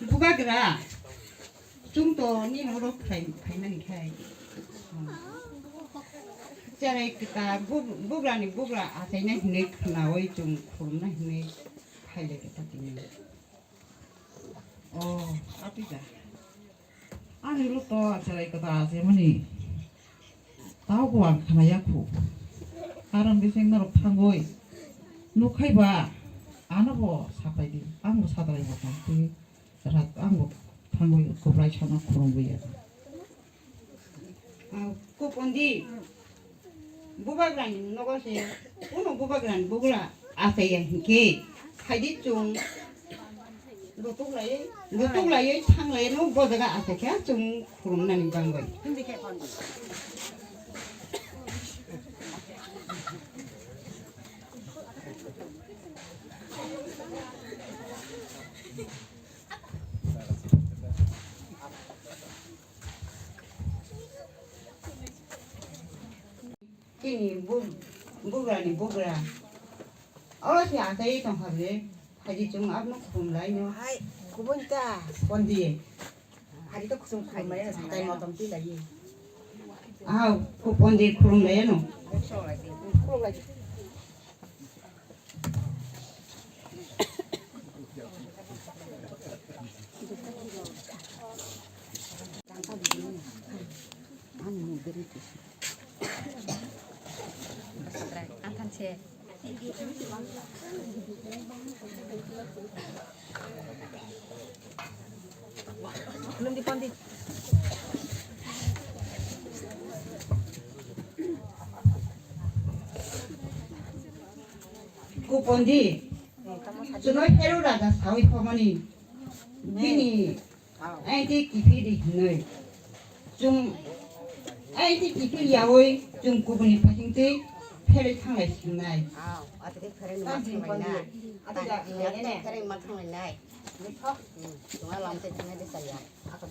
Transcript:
부가그라 좀더 니노로 파이나니 카이 자네 그다 부그라니 부그라 아세나 히네 나오이 좀 그럼나 히네 파이레겠다 되네 아피자 아니 로또 자네 그다 세머니 나오고 안 가나야쿠 아람 비생나로 판고이 누카이바 안 하고 사파이디 안고 사다리 보다 그 라 안고 판고이 고브라이 차나 그런 거야 kupundi bubagran nogose uno bubagran bugla asaya hinke haidi chung lutuk lai thang lai no bodaga asakya chung kurum nani bangoi hindi ke pandi kini bugra orang si ada itu hari hari cung abnu kum lain yo hai kubunta kondi hari to kusum kumai na sakai motom ti lagi ku kondi kurum lain no so lagi kurum lagi anu berita Antan cek. Belum dipanti. kupondi suno hero raga sawi pamani bini aiti kipiri noi 좀 아이디 기필 야오이 좀 구분이 파싱때 패를 탕을 심나이 어떻게 그래 맞는 거냐? 어떻게 그래 맞는 거냐? 정말 람세 정말 됐어요. 아까